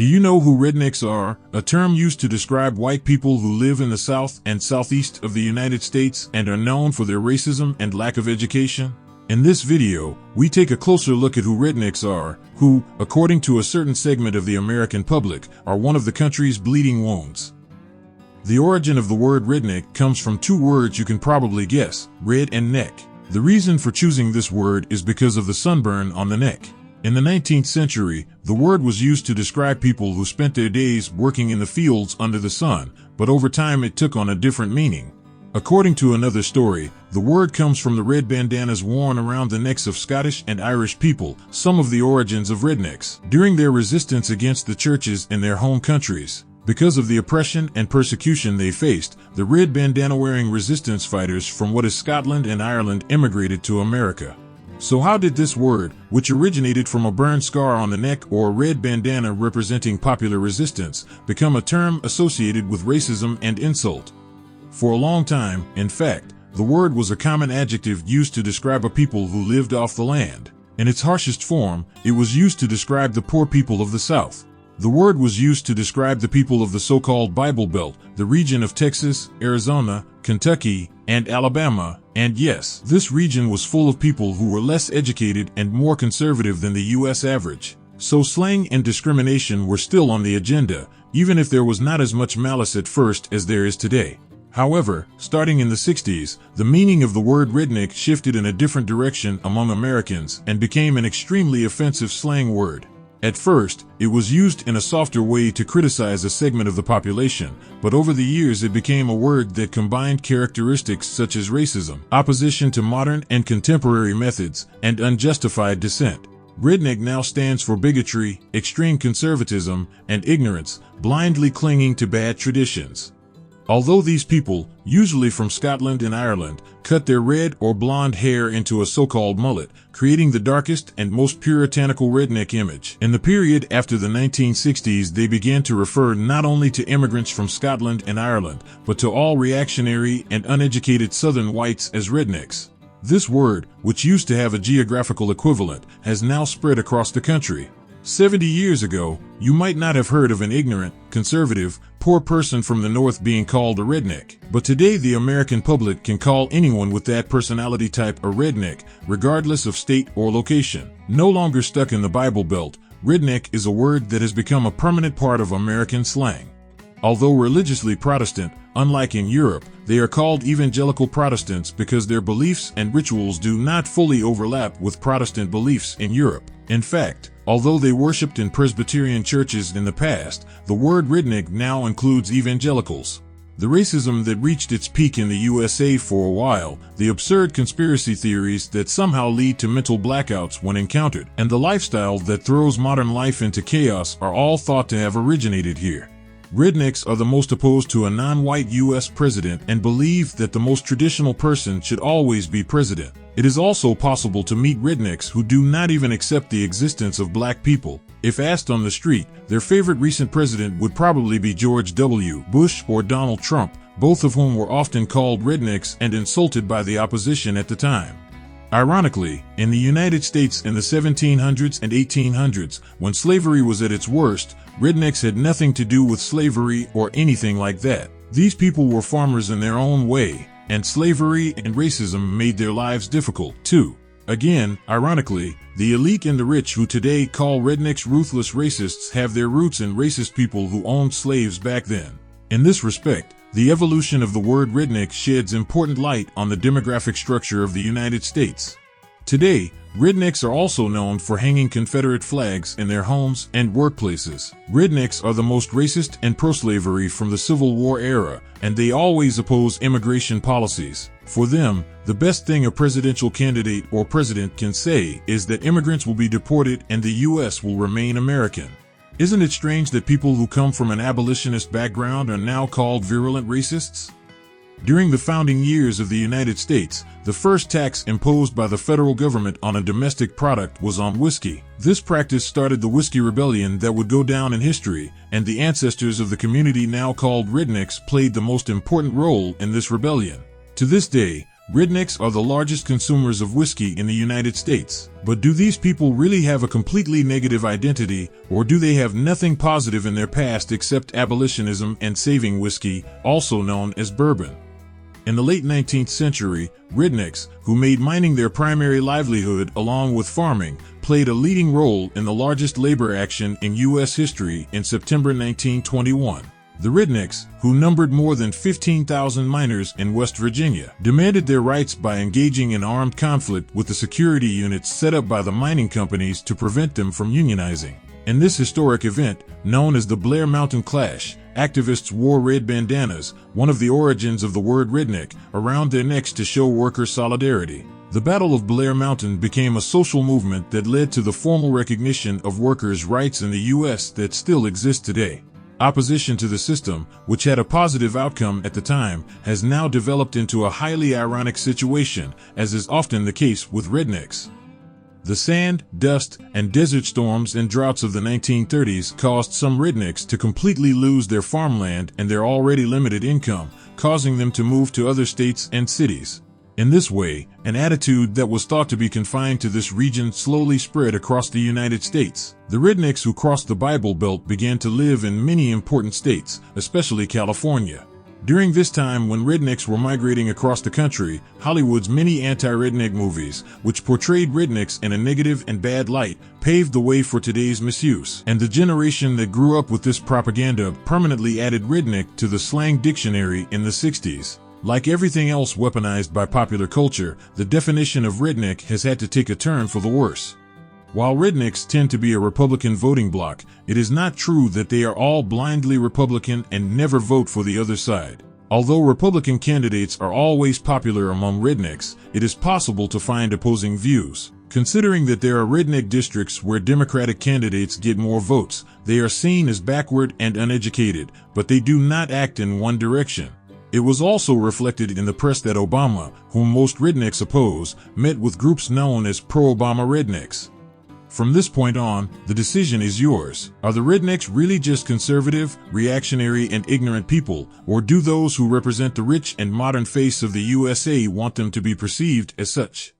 Do you know who rednecks are? A term used to describe white people who live in the South and Southeast of the United States and are known for their racism and lack of education. In this video, we take a closer look at who rednecks are, who, according to a certain segment of the American public, are one of the country's bleeding wounds. The origin of the word redneck comes from two words you can probably guess, red and neck. The reason for choosing this word is because of the sunburn on the neck. In the 19th century, the word was used to describe people who spent their days working in the fields under the sun, but over time it took on a different meaning. According to another story, the word comes from the red bandanas worn around the necks of Scottish and Irish people, some of the origins of rednecks, during their resistance against the churches in their home countries. Because of the oppression and persecution they faced, the red bandana-wearing resistance fighters from what is Scotland and Ireland immigrated to America. So how did this word, which originated from a burn scar on the neck or a red bandana representing popular resistance, become a term associated with racism and insult? For a long time, in fact, the word was a common adjective used to describe a people who lived off the land. In its harshest form, it was used to describe the poor people of the South. The word was used to describe the people of the so-called Bible Belt, the region of Texas, Arizona, Kentucky, and Alabama, and yes, this region was full of people who were less educated and more conservative than the U.S. average. So slang and discrimination were still on the agenda, even if there was not as much malice at first as there is today. However, starting in the 60s, the meaning of the word redneck shifted in a different direction among Americans and became an extremely offensive slang word. At first, it was used in a softer way to criticize a segment of the population, but over the years it became a word that combined characteristics such as racism, opposition to modern and contemporary methods, and unjustified dissent. Redneck now stands for bigotry, extreme conservatism, and ignorance, blindly clinging to bad traditions. Although these people, usually from Scotland and Ireland, cut their red or blonde hair into a so-called mullet, creating the darkest and most puritanical redneck image. In the period after the 1960s, they began to refer not only to immigrants from Scotland and Ireland, but to all reactionary and uneducated Southern whites as rednecks. This word, which used to have a geographical equivalent, has now spread across the country. 70 years ago, you might not have heard of an ignorant, conservative, poor person from the North being called a redneck. But today the American public can call anyone with that personality type a redneck, regardless of state or location. No longer stuck in the Bible Belt, redneck is a word that has become a permanent part of American slang. Although religiously Protestant, unlike in Europe, they are called evangelical Protestants because their beliefs and rituals do not fully overlap with Protestant beliefs in Europe. In fact, although they worshipped in Presbyterian churches in the past, the word redneck now includes evangelicals. The racism that reached its peak in the USA for a while, the absurd conspiracy theories that somehow lead to mental blackouts when encountered, and the lifestyle that throws modern life into chaos are all thought to have originated here. Rednecks are the most opposed to a non-white U.S. president and believe that the most traditional person should always be president. It is also possible to meet rednecks who do not even accept the existence of black people. If asked on the street, their favorite recent president would probably be George W. Bush or Donald Trump, both of whom were often called rednecks and insulted by the opposition at the time. Ironically, in the United States in the 1700s and 1800s, when slavery was at its worst, rednecks had nothing to do with slavery or anything like that. These people were farmers in their own way, and slavery and racism made their lives difficult, too. Again, ironically, the elite and the rich who today call rednecks ruthless racists have their roots in racist people who owned slaves back then. In this respect, the evolution of the word redneck sheds important light on the demographic structure of the United States. Today, rednecks are also known for hanging Confederate flags in their homes and workplaces. Rednecks are the most racist and pro-slavery from the Civil War era, and they always oppose immigration policies. For them, the best thing a presidential candidate or president can say is that immigrants will be deported and the U.S. will remain American. Isn't it strange that people who come from an abolitionist background are now called virulent racists? During the founding years of the United States, the first tax imposed by the federal government on a domestic product was on whiskey. This practice started the Whiskey Rebellion that would go down in history, and the ancestors of the community now called rednecks played the most important role in this rebellion. To this day, Rednecks are the largest consumers of whiskey in the United States. But do these people really have a completely negative identity, or do they have nothing positive in their past except abolitionism and saving whiskey, also known as bourbon? In the late 19th century, rednecks, who made mining their primary livelihood along with farming, played a leading role in the largest labor action in U.S. history in September 1921. The rednecks, who numbered more than 15,000 miners in West Virginia, demanded their rights by engaging in armed conflict with the security units set up by the mining companies to prevent them from unionizing. In this historic event, known as the Blair Mountain Clash, activists wore red bandanas, one of the origins of the word redneck, around their necks to show worker solidarity. The Battle of Blair Mountain became a social movement that led to the formal recognition of workers' rights in the U.S. that still exists today. Opposition to the system, which had a positive outcome at the time, has now developed into a highly ironic situation, as is often the case with rednecks. The sand, dust, and desert storms and droughts of the 1930s caused some rednecks to completely lose their farmland and their already limited income, causing them to move to other states and cities. In this way, an attitude that was thought to be confined to this region slowly spread across the United States. The rednecks who crossed the Bible Belt began to live in many important states, especially California. During this time when rednecks were migrating across the country, Hollywood's many anti-redneck movies, which portrayed rednecks in a negative and bad light, paved the way for today's misuse. And the generation that grew up with this propaganda permanently added redneck to the slang dictionary in the 60s. Like everything else weaponized by popular culture, the definition of redneck has had to take a turn for the worse. While rednecks tend to be a Republican voting bloc, it is not true that they are all blindly Republican and never vote for the other side. Although Republican candidates are always popular among rednecks, it is possible to find opposing views. Considering that there are redneck districts where Democratic candidates get more votes, they are seen as backward and uneducated, but they do not act in one direction. It was also reflected in the press that Obama, whom most rednecks oppose, met with groups known as pro-Obama rednecks. From this point on, the decision is yours. Are the rednecks really just conservative, reactionary, and ignorant people, or do those who represent the rich and modern face of the USA want them to be perceived as such?